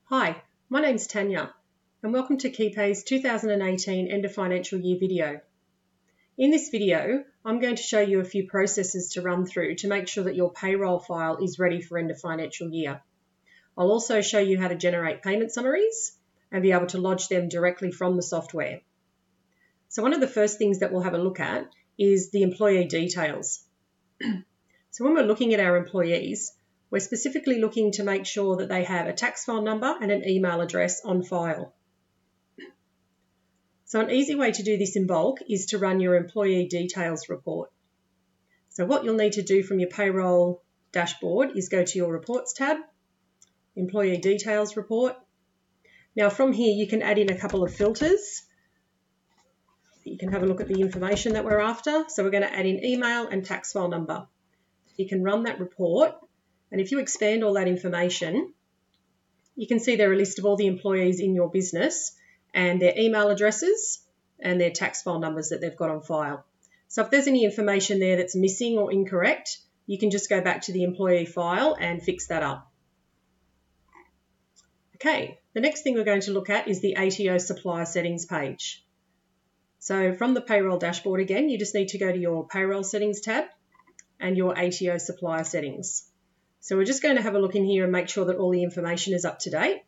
Hi, my name's Tanya and welcome to KeyPay's 2018 End of Financial Year video. In this video, I'm going to show you a few processes to run through to make sure that your payroll file is ready for end of financial year. I'll also show you how to generate payment summaries and be able to lodge them directly from the software. So one of the first things that we'll have a look at is the employee details. So when we're looking at our employees, we're specifically looking to make sure that they have a tax file number and an email address on file. So an easy way to do this in bulk is to run your employee details report. So what you'll need to do from your payroll dashboard is go to your reports tab, employee details report. Now from here you can add in a couple of filters. You can have a look at the information that we're after. So we're going to add in email and tax file number. You can run that report. And if you expand all that information, you can see there a list of all the employees in your business and their email addresses and their tax file numbers that they've got on file. So if there's any information there that's missing or incorrect, you can just go back to the employee file and fix that up. Okay, the next thing we're going to look at is the ATO supplier settings page. So from the payroll dashboard again, you just need to go to your payroll settings tab and your ATO supplier settings. So we're just going to have a look in here and make sure that all the information is up to date.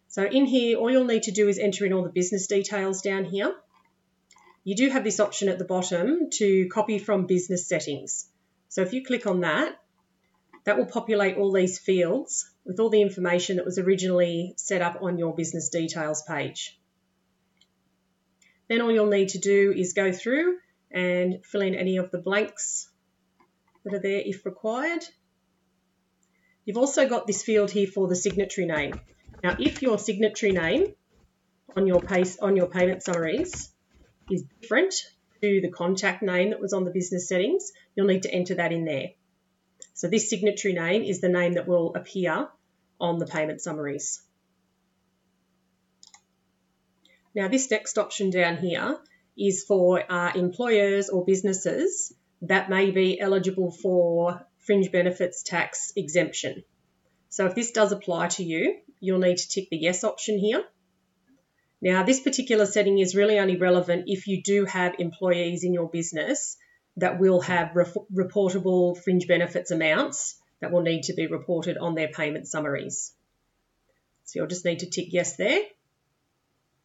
So in here, all you'll need to do is enter in all the business details down here. You do have this option at the bottom to copy from business settings. So if you click on that, that will populate all these fields with all the information that was originally set up on your business details page. Then all you'll need to do is go through and fill in any of the blanks that are there if required. You've also got this field here for the signatory name. Now, if your signatory name on your payment summaries is different to the contact name that was on the business settings, you'll need to enter that in there. So this signatory name is the name that will appear on the payment summaries. Now, this next option down here is for employers or businesses that may be eligible for fringe benefits tax exemption. So if this does apply to you, you'll need to tick the yes option here. Now this particular setting is really only relevant if you do have employees in your business that will have reportable fringe benefits amounts that will need to be reported on their payment summaries. So you'll just need to tick yes there.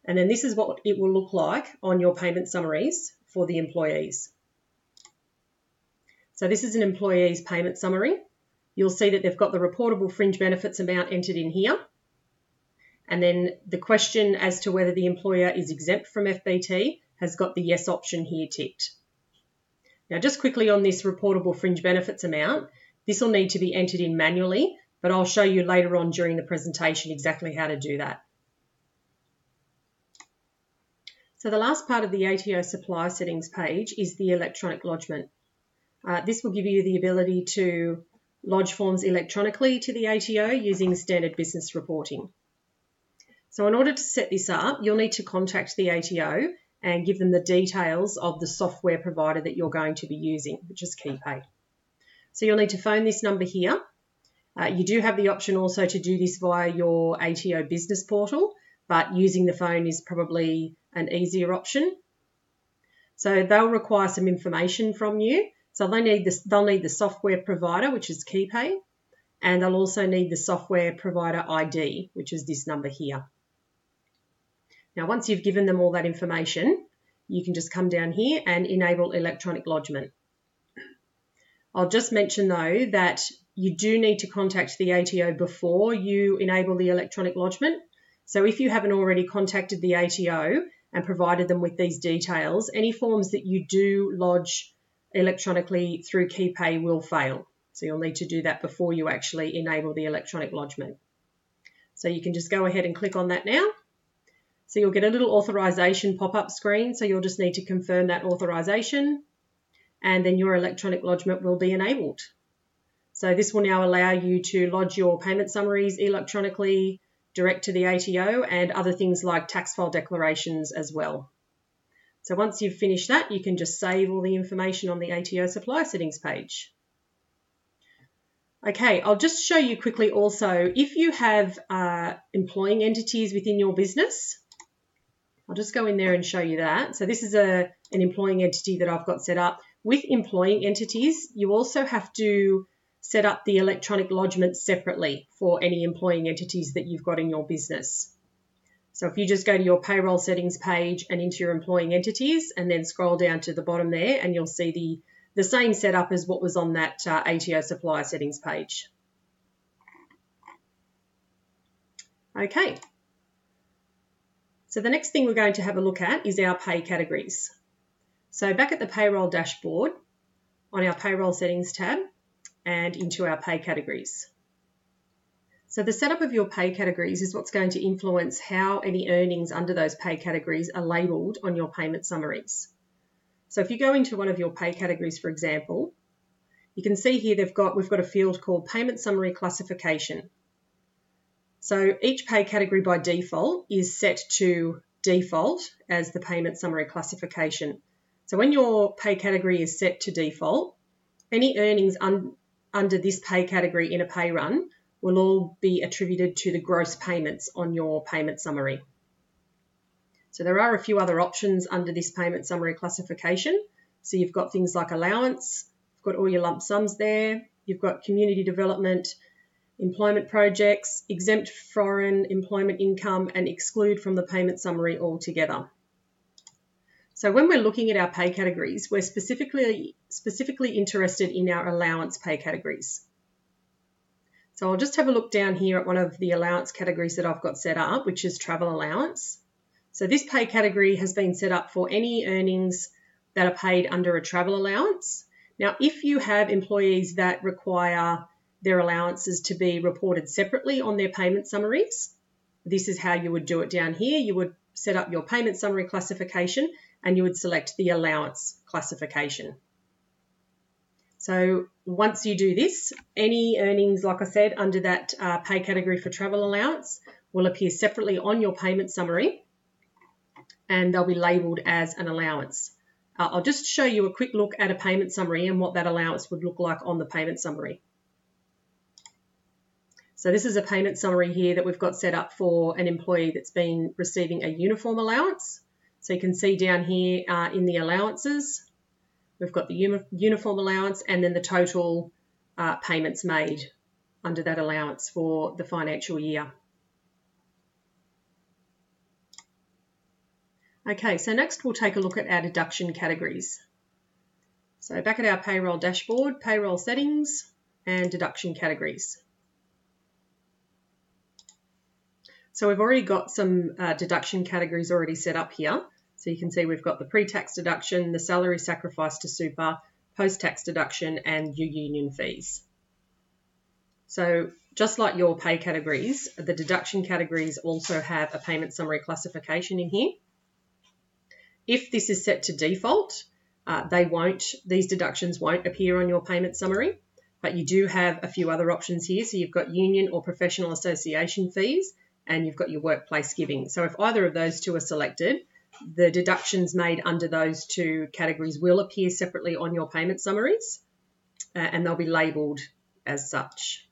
And then this is what it will look like on your payment summaries for the employees. So this is an employee's payment summary. You'll see that they've got the reportable fringe benefits amount entered in here. And then the question as to whether the employer is exempt from FBT has got the yes option here ticked. Now just quickly on this reportable fringe benefits amount, this will need to be entered in manually, but I'll show you later on during the presentation exactly how to do that. So the last part of the ATO supplier settings page is the electronic lodgement. This will give you the ability to lodge forms electronically to the ATO using standard business reporting. So in order to set this up, you'll need to contact the ATO and give them the details of the software provider that you're going to be using, which is KeyPay. So you'll need to phone this number here. You do have the option also to do this via your ATO business portal, but using the phone is probably an easier option. So they'll require some information from you. So they'll need the software provider, which is KeyPay, and they'll also need the software provider ID, which is this number here. Now, once you've given them all that information, you can just come down here and enable electronic lodgement. I'll just mention, though, that you do need to contact the ATO before you enable the electronic lodgement. So if you haven't already contacted the ATO and provided them with these details, any forms that you do lodge electronically through KeyPay will fail. So you'll need to do that before you actually enable the electronic lodgement. So you can just go ahead and click on that now. So you'll get a little authorization pop-up screen. So you'll just need to confirm that authorization and then your electronic lodgement will be enabled. So this will now allow you to lodge your payment summaries electronically direct to the ATO and other things like tax file declarations as well. So once you've finished that, you can just save all the information on the ATO supplier settings page. Okay, I'll just show you quickly also, if you have employing entities within your business, I'll just go in there and show you that. So this is an employing entity that I've got set up. With employing entities, you also have to set up the electronic lodgement separately for any employing entities that you've got in your business. So if you just go to your payroll settings page and into your employing entities and then scroll down to the bottom there, and you'll see the same setup as what was on that ATO supplier settings page. Okay. So the next thing we're going to have a look at is our pay categories. So back at the payroll dashboard, on our payroll settings tab and into our pay categories. So the setup of your pay categories is what's going to influence how any earnings under those pay categories are labelled on your payment summaries. So if you go into one of your pay categories, for example, you can see here we've got a field called Payment Summary Classification. So each pay category by default is set to default as the Payment Summary Classification. So when your pay category is set to default, any earnings under this pay category in a pay run will all be attributed to the gross payments on your payment summary. So there are a few other options under this payment summary classification. So you've got things like allowance, you've got all your lump sums there, you've got community development, employment projects, exempt foreign employment income, and exclude from the payment summary altogether. So when we're looking at our pay categories, we're specifically interested in our allowance pay categories. So I'll just have a look down here at one of the allowance categories that I've got set up, which is travel allowance. So this pay category has been set up for any earnings that are paid under a travel allowance. Now, if you have employees that require their allowances to be reported separately on their payment summaries, this is how you would do it down here. You would set up your payment summary classification and you would select the allowance classification. So once you do this, any earnings, like I said, under that pay category for travel allowance will appear separately on your payment summary and they'll be labelled as an allowance. I'll just show you a quick look at a payment summary and what that allowance would look like on the payment summary. So this is a payment summary here that we've got set up for an employee that's been receiving a uniform allowance. So you can see down here in the allowances, we've got the uniform allowance and then the total payments made under that allowance for the financial year. Okay, so next we'll take a look at our deduction categories. So back at our payroll dashboard, payroll settings and deduction categories. So we've already got some deduction categories already set up here. So you can see we've got the pre-tax deduction, the salary sacrifice to super, post-tax deduction and your union fees. So just like your pay categories, the deduction categories also have a payment summary classification in here. If this is set to default, these deductions won't appear on your payment summary, but you do have a few other options here. So you've got union or professional association fees and you've got your workplace giving. So if either of those two are selected, the deductions made under those two categories will appear separately on your payment summaries and they'll be labelled as such.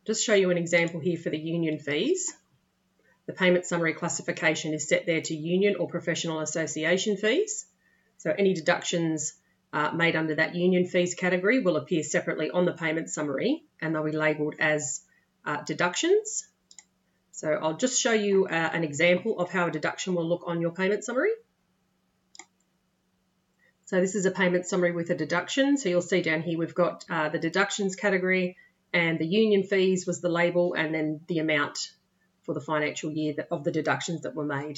Just show you an example here for the union fees. The payment summary classification is set there to union or professional association fees. So any deductions made under that union fees category will appear separately on the payment summary and they'll be labelled as deductions. So I'll just show you an example of how a deduction will look on your payment summary. So this is a payment summary with a deduction. So you'll see down here we've got the deductions category and the union fees was the label and then the amount for the financial year of the deductions that were made.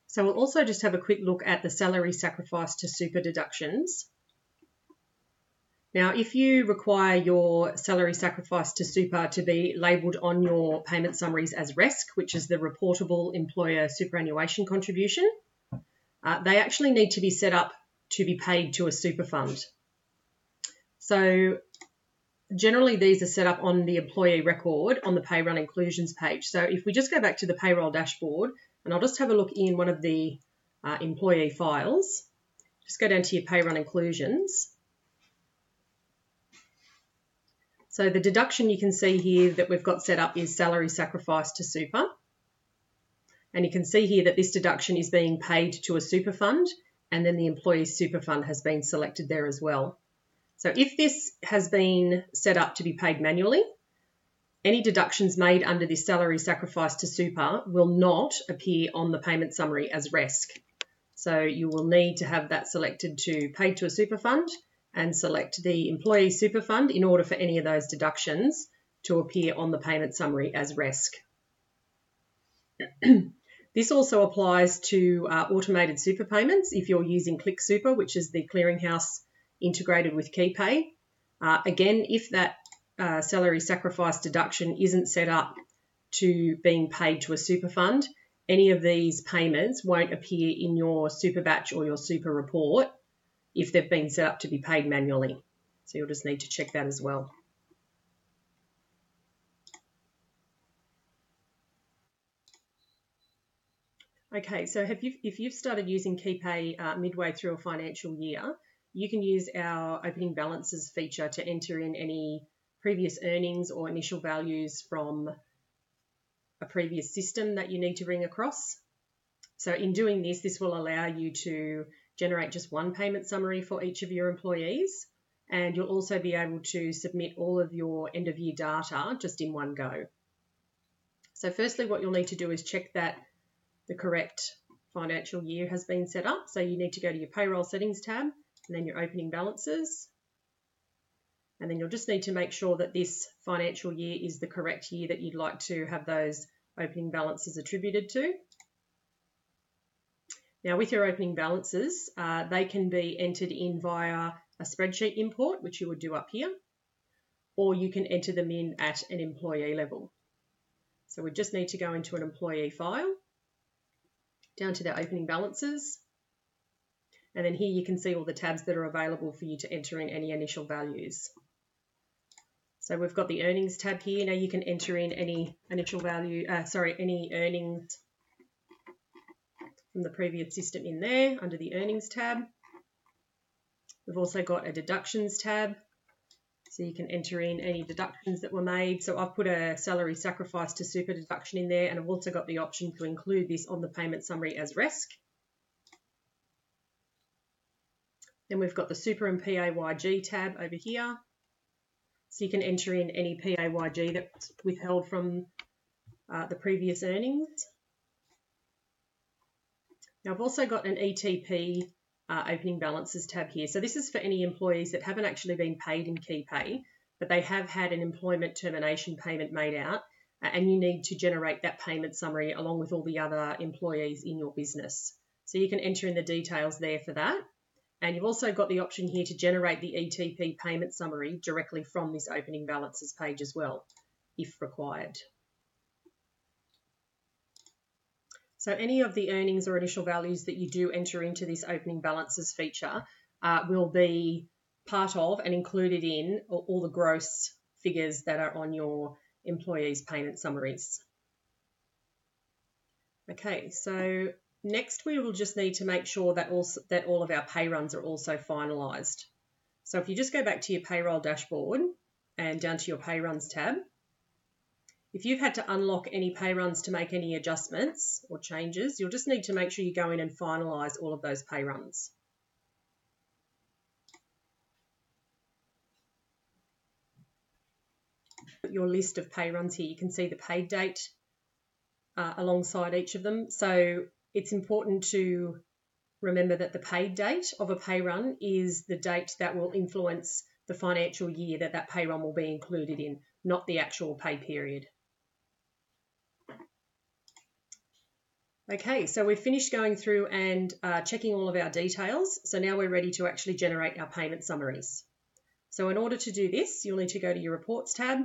So we'll also just have a quick look at the salary sacrifice to super deductions. Now, if you require your salary sacrifice to super to be labelled on your payment summaries as RESC, which is the reportable employer superannuation contribution, they actually need to be set up to be paid to a super fund. So generally these are set up on the employee record on the pay run inclusions page. So if we just go back to the payroll dashboard, and I'll just have a look in one of the employee files, Just go down to your pay run inclusions. So the deduction you can see here that we've got set up is salary sacrifice to super. And you can see here that this deduction is being paid to a super fund, and then the employee's super fund has been selected there as well. So if this has been set up to be paid manually, any deductions made under this salary sacrifice to super will not appear on the payment summary as RESC. So you will need to have that selected to paid to a super fund and select the employee super fund in order for any of those deductions to appear on the payment summary as RESC. This also applies to automated super payments if you're using Click Super, which is the clearinghouse integrated with KeyPay. Again, if that salary sacrifice deduction isn't set up to being paid to a super fund, any of these payments won't appear in your super batch or your super report if they've been set up to be paid manually. So you'll just need to check that as well. Okay, so if you've started using KeyPay midway through a financial year, you can use our opening balances feature to enter in any previous earnings or initial values from a previous system that you need to bring across. So in doing this, this will allow you to generate just one payment summary for each of your employees, and you'll also be able to submit all of your end of year data just in one go. So firstly, what you'll need to do is check that the correct financial year has been set up. So you need to go to your payroll settings tab and then your opening balances. And then you'll just need to make sure that this financial year is the correct year that you'd like to have those opening balances attributed to. Now with your opening balances, they can be entered in via a spreadsheet import, which you would do up here, or you can enter them in at an employee level. So we just need to go into an employee file, down to the opening balances, and then here you can see all the tabs that are available for you to enter in any initial values. So we've got the earnings tab here. Now you can enter in any initial value, any earnings from the previous system in there under the earnings tab. We've also got a deductions tab, so you can enter in any deductions that were made. So I've put a salary sacrifice to super deduction in there, and I've also got the option to include this on the payment summary as RESC. Then we've got the super and PAYG tab over here. So you can enter in any PAYG that's withheld from the previous earnings. Now I've also got an ETP opening balances tab here. So this is for any employees that haven't actually been paid in KeyPay, but they have had an employment termination payment made out, and you need to generate that payment summary along with all the other employees in your business. So you can enter in the details there for that. And you've also got the option here to generate the ETP payment summary directly from this opening balances page as well, if required. So any of the earnings or initial values that you do enter into this opening balances feature will be part of and included in all the gross figures that are on your employees' payment summaries. Okay, so next we will just need to make sure that all of our pay runs are also finalised. So if you just go back to your payroll dashboard and down to your pay runs tab, if you've had to unlock any pay runs to make any adjustments or changes, you'll just need to make sure you go in and finalise all of those pay runs. Your list of pay runs here, you can see the paid date alongside each of them. So it's important to remember that the paid date of a pay run is the date that will influence the financial year that that pay run will be included in, not the actual pay period. Okay, so we've finished going through and checking all of our details. So now we're ready to actually generate our payment summaries. So in order to do this, you'll need to go to your Reports tab,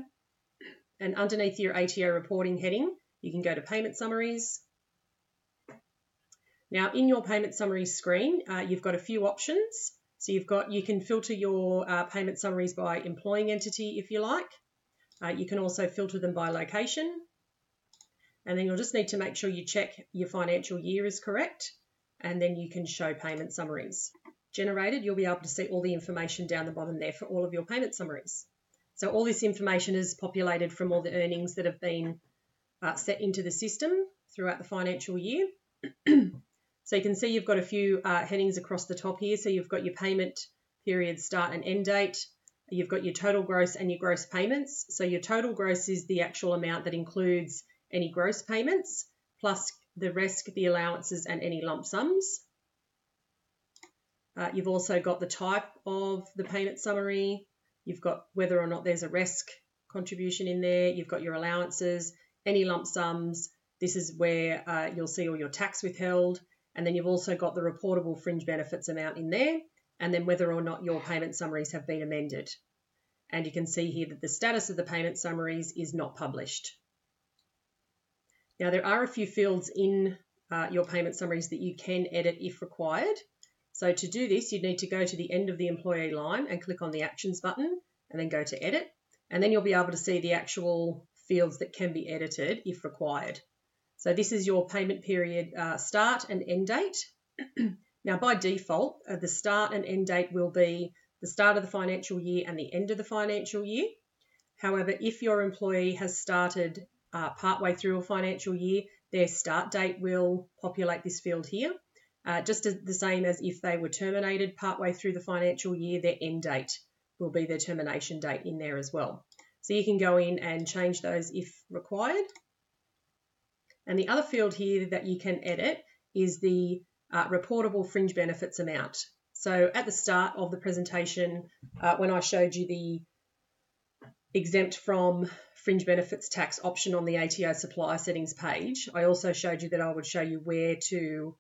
and underneath your ATO reporting heading, you can go to Payment Summaries. Now in your Payment Summaries screen, you've got a few options. So you can filter your payment summaries by employing entity if you like. You can also filter them by location. And then you'll just need to make sure you check your financial year is correct, and then you can show payment summaries. generated, you'll be able to see all the information down the bottom there for all of your payment summaries. So all this information is populated from all the earnings that have been set into the system throughout the financial year. So you can see you've got a few headings across the top here. So you've got your payment period start and end date. You've got your total gross and your gross payments. So your total gross is the actual amount that includes any gross payments, plus the rest, the allowances and any lump sums. You've also got the type of the payment summary. You've got whether or not there's a RESC contribution in there. You've got your allowances, any lump sums. This is where you'll see all your tax withheld. And then you've also got the reportable fringe benefits amount in there, and then whether or not your payment summaries have been amended. And you can see here that the status of the payment summaries is not published. Now, there are a few fields in your payment summaries that you can edit if required. So to do this, you'd need to go to the end of the employee line and click on the Actions button and then go to Edit. And then you'll be able to see the actual fields that can be edited if required. So this is your payment period start and end date. Now, by default, the start and end date will be the start of the financial year and the end of the financial year. However, if your employee has started partway through a financial year, their start date will populate this field here. Just the same as if they were terminated partway through the financial year, their end date will be their termination date in there as well. So you can go in and change those if required. And the other field here that you can edit is the reportable fringe benefits amount. So at the start of the presentation, when I showed you the exempt from fringe benefits tax option on the ATO supplier settings page, I also showed you that I would show you where to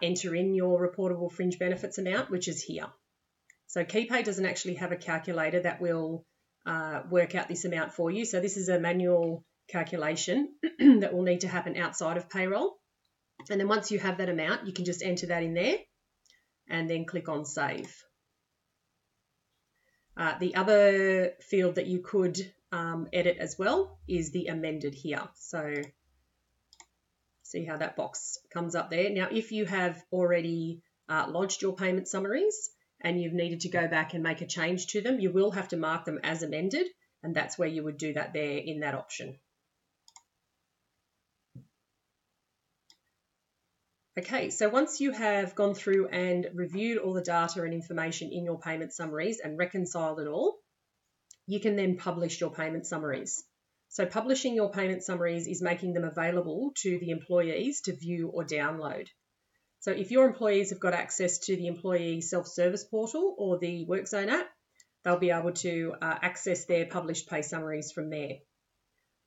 enter in your reportable fringe benefits amount, which is here. So KeyPay doesn't actually have a calculator that will work out this amount for you. So this is a manual calculation that will need to happen outside of payroll. And then once you have that amount, you can just enter that in there and then click on Save. The other field that you could edit as well is the amended here. So see how that box comes up there. Now, if you have already lodged your payment summaries and you've needed to go back and make a change to them, you will have to mark them as amended, and that's where you would do that there in that option. Okay, so once you have gone through and reviewed all the data and information in your payment summaries and reconciled it all, you can then publish your payment summaries. So publishing your payment summaries is making them available to the employees to view or download. So if your employees have got access to the employee self-service portal or the WorkZone app, they'll be able to access their published pay summaries from there.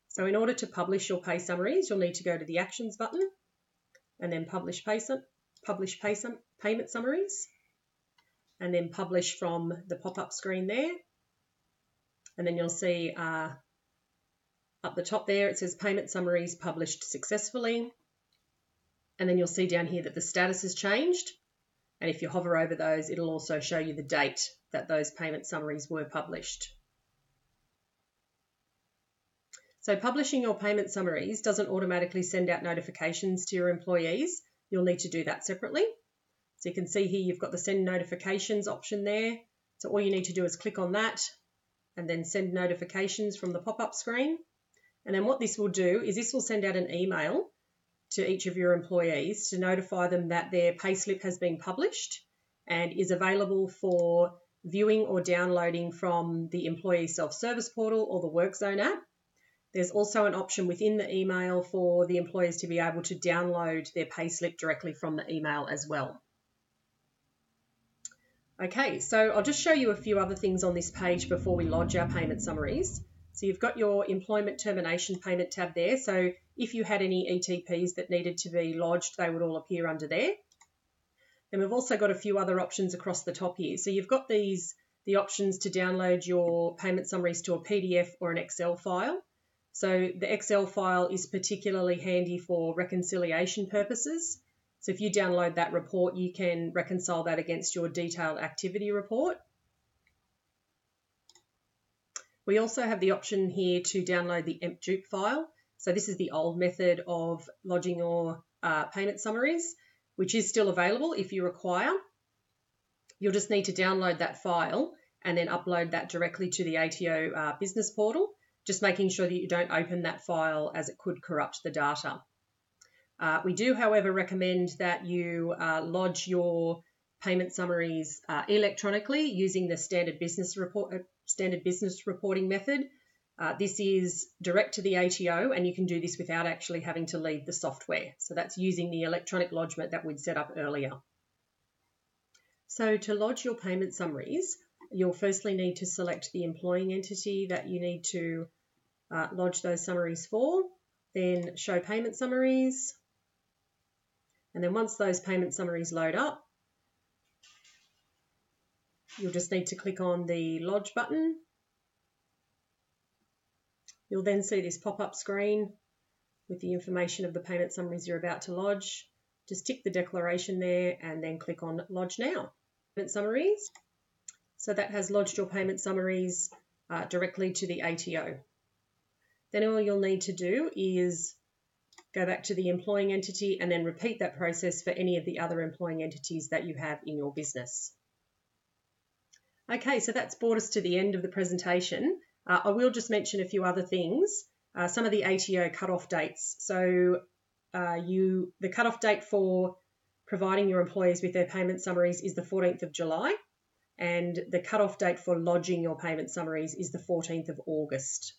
So in order to publish your pay summaries, you'll need to go to the Actions button and then Publish Payment Summaries, and then Publish from the pop-up screen there. And then you'll see up the top there, it says Payment Summaries Published Successfully. And then you'll see down here that the status has changed. And if you hover over those, it'll also show you the date that those payment summaries were published. So publishing your payment summaries doesn't automatically send out notifications to your employees. You'll need to do that separately. So you can see here you've got the Send Notifications option there. So all you need to do is click on that and then send notifications from the pop-up screen. And then what this will do is this will send out an email to each of your employees to notify them that their payslip has been published and is available for viewing or downloading from the employee self-service portal or the WorkZone app. There's also an option within the email for the employees to be able to download their payslip directly from the email as well. Okay, so I'll just show you a few other things on this page before we lodge our payment summaries. So you've got your employment termination payment tab there. So if you had any ETPs that needed to be lodged, they would all appear under there. And we've also got a few other options across the top here. So you've got the options to download your payment summaries to a PDF or an Excel file. So the Excel file is particularly handy for reconciliation purposes. So if you download that report, you can reconcile that against your detailed activity report. We also have the option here to download the EMP-dupe file. So this is the old method of lodging your payment summaries, which is still available if you require. You'll just need to download that file and then upload that directly to the ATO business portal, just making sure that you don't open that file as it could corrupt the data. We do, however, recommend that you lodge your payment summaries electronically using the standard business reporting method. This is direct to the ATO, and you can do this without actually having to leave the software. So that's using the electronic lodgement that we'd set up earlier. So to lodge your payment summaries, you'll firstly need to select the employing entity that you need to lodge those summaries for, then show payment summaries. And then once those payment summaries load up, you'll just need to click on the Lodge button. You'll then see this pop-up screen with the information of the payment summaries you're about to lodge. Just tick the declaration there and then click on Lodge Now. Payment summaries. So that has lodged your payment summaries directly to the ATO. Then all you'll need to do is go back to the employing entity and then repeat that process for any of the other employing entities that you have in your business. Okay, so that's brought us to the end of the presentation. I will just mention a few other things. Some of the ATO cut-off dates. So the cut-off date for providing your employees with their payment summaries is the 14th of July, and the cut-off date for lodging your payment summaries is the 14th of August.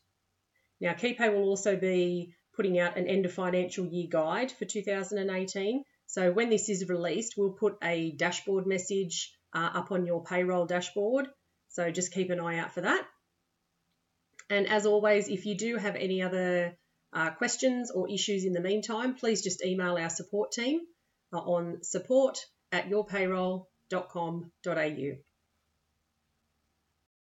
Now, KeyPay will also be putting out an end of financial year guide for 2018. So when this is released, we'll put a dashboard message up on your payroll dashboard. So just keep an eye out for that. And as always, if you do have any other questions or issues in the meantime, please just email our support team on support@yourpayroll.com.au.